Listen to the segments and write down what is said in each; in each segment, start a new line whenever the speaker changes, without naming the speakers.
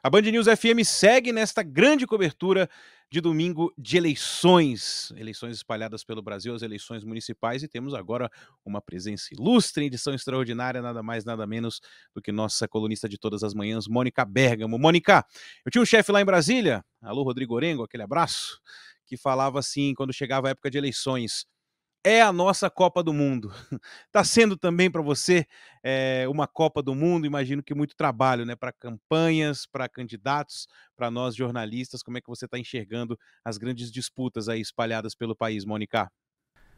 A Band News FM segue nesta grande cobertura de domingo de eleições. Eleições espalhadas pelo Brasil, as eleições municipais, e temos agora uma presença ilustre, em edição extraordinária, nada mais, nada menos do que nossa colunista de todas as manhãs, Mônica Bergamo. Mônica, eu tinha um chefe lá em Brasília, alô Rodrigo Orengo, aquele abraço, que falava assim, quando chegava a época de eleições: é a nossa Copa do Mundo. Está sendo também para você uma Copa do Mundo, imagino que muito trabalho, né, para campanhas, para candidatos, para nós jornalistas. Como é que você está enxergando as grandes disputas aí espalhadas pelo país, Mônica?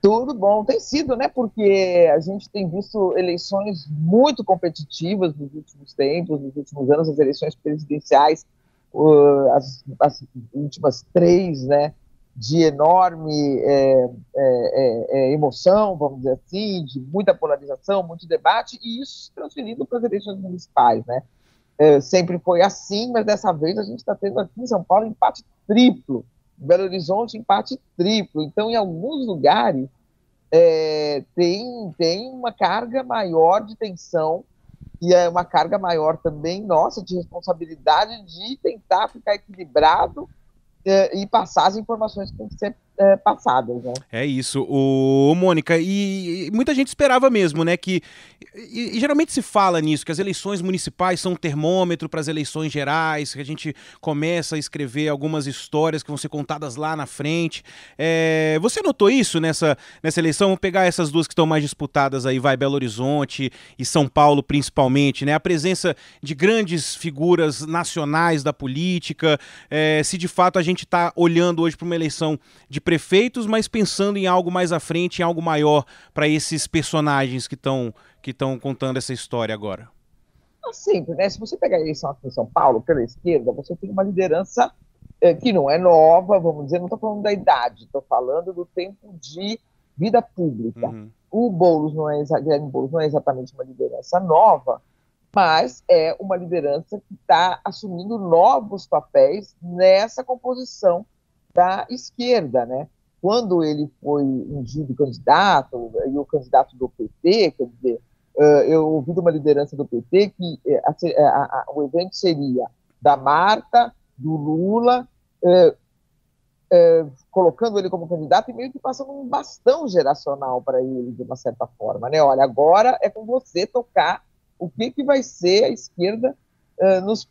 Tudo bom, tem sido, né? Porque a gente tem visto eleições muito competitivas nos últimos tempos, nos últimos anos, as eleições presidenciais, as últimas três, né? De enorme emoção, vamos dizer assim, de muita polarização, muito debate, e isso se transferindo para as eleições municipais, né? Sempre foi assim, mas dessa vez a gente está tendo aqui em São Paulo empate triplo, em Belo Horizonte empate triplo. Então, em alguns lugares tem uma carga maior de tensão e é uma carga maior também nossa de responsabilidade de tentar ficar equilibrado e passar as informações que têm que ser passadas, né?
É isso, Mônica, e muita gente esperava mesmo, né, que e geralmente se fala nisso, que as eleições municipais são um termômetro para as eleições gerais, que a gente começa a escrever algumas histórias que vão ser contadas lá na frente. Você notou isso nessa eleição? Vamos pegar essas duas que estão mais disputadas aí, vai, Belo Horizonte e São Paulo principalmente, né, a presença de grandes figuras nacionais da política, se de fato a gente está olhando hoje para uma eleição de prefeitos, mas pensando em algo mais à frente, em algo maior para esses personagens que estão contando essa história agora.
Sempre, né? Se você pegar a eleição aqui em São Paulo, pela esquerda, você tem uma liderança que não é nova, vamos dizer, não estou falando da idade, estou falando do tempo de vida pública.
Uhum.
O Boulos Guilherme Boulos não é exatamente uma liderança nova, mas é uma liderança que está assumindo novos papéis nessa composição da esquerda, né? Quando ele foi ungido candidato, e o candidato do PT, quer dizer, eu ouvi de uma liderança do PT que o evento seria da Marta, do Lula, colocando ele como candidato e meio que passando um bastão geracional para ele, de uma certa forma, né? Olha, agora é com você tocar o que vai ser a esquerda nas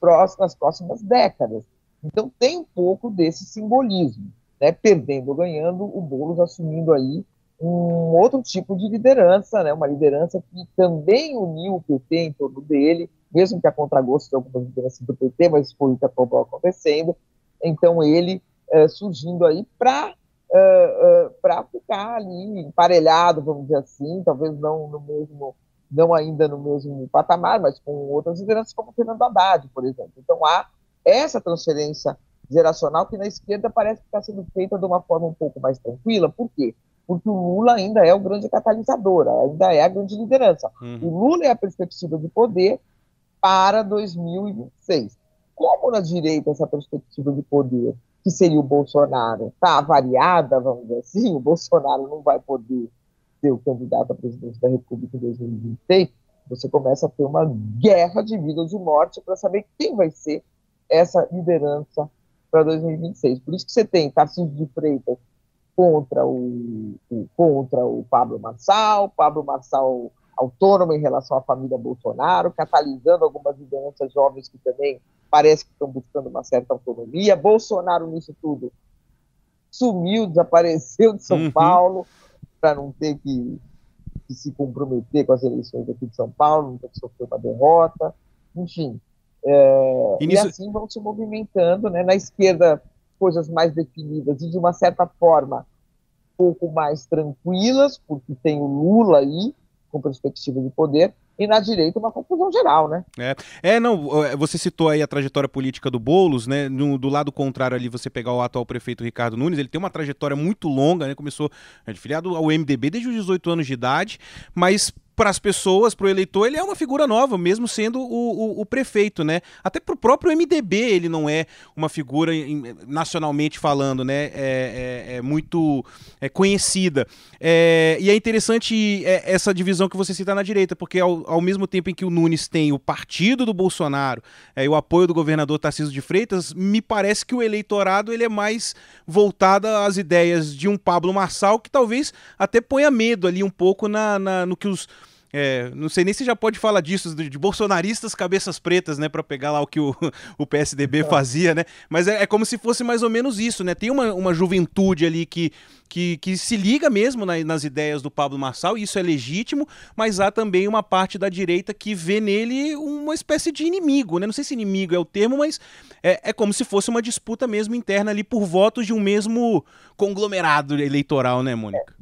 próximas décadas. Então tem um pouco desse simbolismo, né? Perdendo ou ganhando, o Boulos assumindo aí um outro tipo de liderança, né? Uma liderança que também uniu o PT em torno dele, mesmo que a contragosto de algumas lideranças do PT, mas foi o que acabou acontecendo. Então ele surgindo aí para ficar ali emparelhado, vamos dizer assim, talvez não ainda no mesmo patamar, mas com outras lideranças como Fernando Haddad, por exemplo. Então há essa transferência geracional que na esquerda parece que está sendo feita de uma forma um pouco mais tranquila. Por quê? Porque o Lula ainda é o grande catalisador, ainda é a grande liderança.
Uhum.
O Lula é a perspectiva de poder para 2026. Como na direita essa perspectiva de poder, que seria o Bolsonaro, está variada, vamos dizer assim, o Bolsonaro não vai poder ser o candidato à presidência da República em 2026, você começa a ter uma guerra de vida ou de morte para saber quem vai ser essa liderança para 2026. Por isso que você tem Tarcísio de Freitas contra o Pablo Marçal autônomo em relação à família Bolsonaro, catalisando algumas lideranças jovens que também parece que estão buscando uma certa autonomia. Bolsonaro, nisso tudo, sumiu, desapareceu de São Paulo, para não ter que se comprometer com as eleições aqui de São Paulo, não ter que sofrer uma derrota. Enfim, e assim vão se movimentando, né? Na esquerda, coisas mais definidas e, de uma certa forma, um pouco mais tranquilas, porque tem o Lula aí, com perspectiva de poder, e na direita uma confusão geral, né?
Não, você citou aí a trajetória política do Boulos, né? Do lado contrário ali, você pegar o atual prefeito Ricardo Nunes, ele tem uma trajetória muito longa, né? Começou filiado ao MDB desde os 18 anos de idade, mas para as pessoas, para o eleitor, ele é uma figura nova, mesmo sendo o prefeito, né? Até para o próprio MDB ele não é uma figura, nacionalmente falando, né? É muito conhecida. E é interessante essa divisão que você cita na direita, porque ao mesmo tempo em que o Nunes tem o partido do Bolsonaro e o apoio do governador Tarcísio de Freitas, me parece que o eleitorado ele é mais voltado às ideias de um Pablo Marçal, que talvez até ponha medo ali um pouco no que os não sei nem se já pode falar disso, de bolsonaristas cabeças pretas, né, para pegar lá o que o PSDB fazia, né, mas é como se fosse mais ou menos isso, né, tem uma juventude ali que se liga mesmo nas ideias do Pablo Marçal, e isso é legítimo, mas há também uma parte da direita que vê nele uma espécie de inimigo, né, não sei se inimigo é o termo, mas é como se fosse uma disputa mesmo interna ali por votos de um mesmo conglomerado eleitoral, né, Mônica?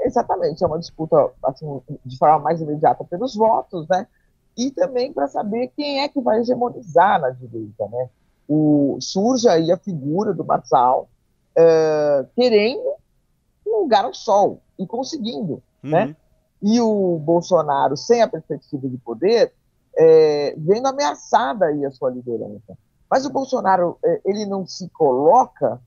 Exatamente, é uma disputa assim, de forma mais imediata pelos votos, né? E também para saber quem é que vai hegemonizar na direita, né? Surge aí a figura do Marçal querendo um lugar ao sol e conseguindo, né? E o Bolsonaro, sem a perspectiva de poder, vendo ameaçada aí a sua liderança. Mas o Bolsonaro, ele não se colocou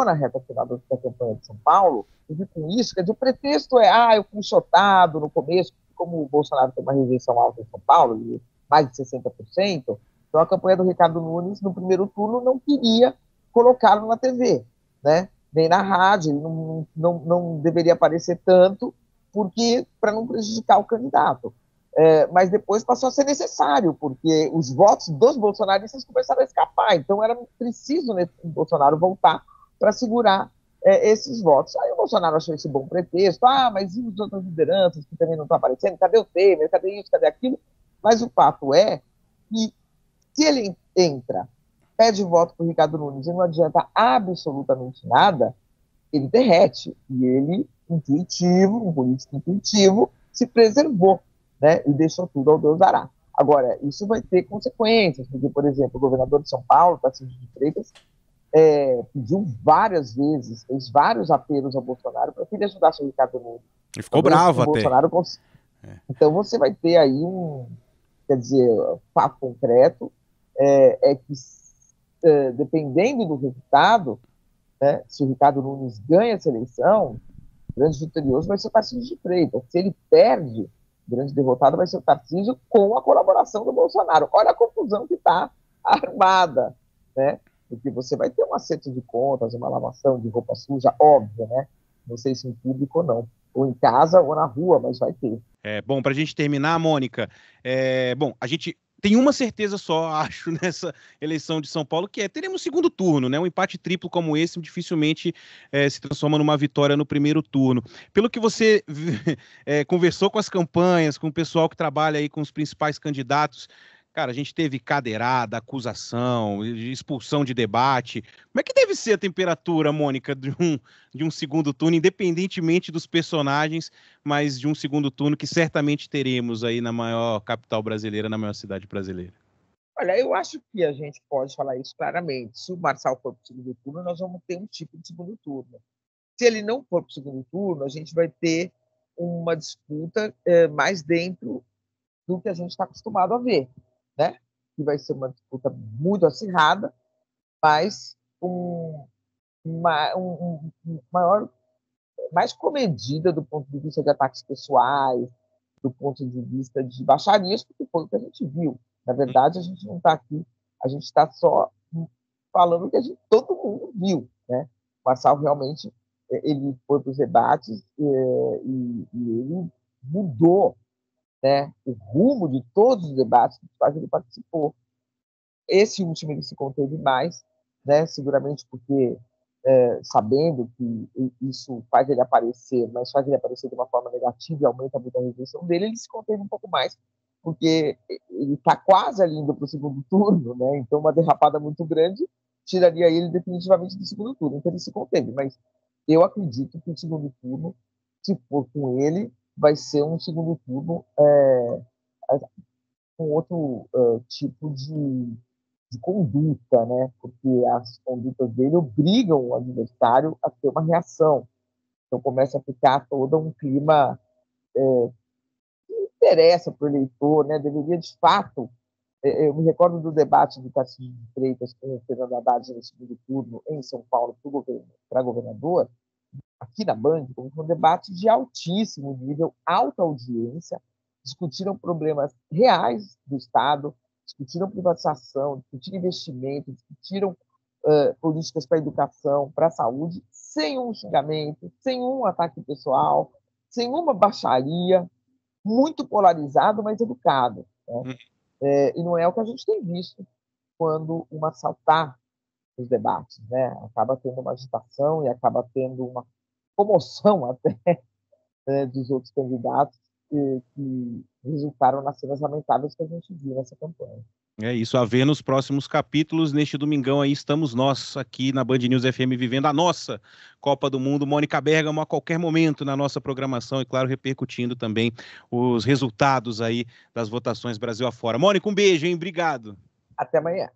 na reta final da campanha de São Paulo, e com isso, quer dizer, o pretexto eu fui chotado no começo, como o Bolsonaro tem uma rejeição alta em São Paulo, de mais de 60%, então a campanha do Ricardo Nunes, no primeiro turno, não queria colocá-lo na TV, né? Nem na rádio, ele não deveria aparecer tanto, porque para não prejudicar o candidato. Mas depois passou a ser necessário, porque os votos dos bolsonaristas começaram a escapar, então era preciso o Bolsonaro voltar para segurar esses votos. Aí o Bolsonaro achou esse bom pretexto, mas e as outras lideranças que também não estão aparecendo? Cadê o Temer? Cadê isso? Cadê aquilo? Mas o fato é que se ele entra, pede voto para o Ricardo Nunes e não adianta absolutamente nada, ele derrete. E ele, intuitivo, um político intuitivo, se preservou, né, e deixou tudo ao Deus dará. Agora, isso vai ter consequências, porque, por exemplo, o governador de São Paulo, Tarcísio de Freitas, pediu várias vezes, fez vários apelos ao Bolsonaro para que ele ajudasse o Ricardo Nunes.
Ele ficou bravo até.
Bolsonaro Então você vai ter aí quer dizer, fato concreto que, dependendo do resultado, né, se o Ricardo Nunes ganha essa eleição, o grande vitorioso vai ser o Tarcísio de Freitas. Se ele perde, o grande derrotado vai ser o Tarcísio com a colaboração do Bolsonaro. Olha a confusão que está armada, né? Porque você vai ter um acerto de contas, uma lavação de roupa suja, óbvio, né? Não sei se em público ou não, ou em casa ou na rua, mas vai ter.
Bom, para a gente terminar, Mônica, bom, a gente tem uma certeza só, acho, nessa eleição de São Paulo, que teremos segundo turno, né? Um empate triplo como esse dificilmente se transforma numa vitória no primeiro turno. Pelo que você conversou com as campanhas, com o pessoal que trabalha aí com os principais candidatos, cara, a gente teve cadeirada, acusação, expulsão de debate. Como é que deve ser a temperatura, Mônica, de um segundo turno, independentemente dos personagens, mas de um segundo turno que certamente teremos aí na maior capital brasileira, na maior cidade brasileira?
Olha, eu acho que a gente pode falar isso claramente. Se o Marçal for para o segundo turno, nós vamos ter um tipo de segundo turno. Se ele não for para o segundo turno, a gente vai ter uma disputa mais dentro do que a gente está acostumado a ver, né? Que vai ser uma disputa muito acirrada, mas maior, mais comedida do ponto de vista de ataques pessoais, do ponto de vista de baixarias, porque foi o que a gente viu. Na verdade, a gente não está aqui, a gente está só falando o que todo mundo viu, né? O Marçal realmente ele foi para os debates e ele mudou, né, o rumo de todos os debates que ele participou. Esse último ele se conteve mais, né, seguramente porque sabendo que isso faz ele aparecer, mas faz ele aparecer de uma forma negativa e aumenta muito a rejeição dele, ele se conteve um pouco mais, porque ele está quase ali indo para o segundo turno, né? Então uma derrapada muito grande tiraria ele definitivamente do segundo turno, então ele se conteve, mas eu acredito que o segundo turno, se for com ele, vai ser um segundo turno com outro tipo de conduta, né? Porque as condutas dele obrigam o adversário a ter uma reação. Então começa a ficar todo um clima interessa para o eleitor, né? Deveria, de fato, eu me recordo do debate do Tarcísio de Freitas com o Fernando Haddad no segundo turno em São Paulo para governador, aqui na Band, foi um debate de altíssimo nível, alta audiência, discutiram problemas reais do Estado, discutiram privatização, discutiram investimento, discutiram políticas para a educação, para a saúde, sem um xingamento, sem um ataque pessoal, sem uma baixaria, muito polarizado, mas educado. Né? E não é o que a gente tem visto quando uma saltar os debates, né? Acaba tendo uma agitação e acaba tendo uma comoção até dos outros candidatos que resultaram nas cenas lamentáveis que a gente viu nessa campanha.
É isso, a ver nos próximos capítulos. Neste domingão aí estamos nós aqui na Band News FM vivendo a nossa Copa do Mundo. Mônica Bergamo a qualquer momento na nossa programação e, claro, repercutindo também os resultados aí das votações Brasil afora. Mônica, um beijo, hein? Obrigado.
Até amanhã.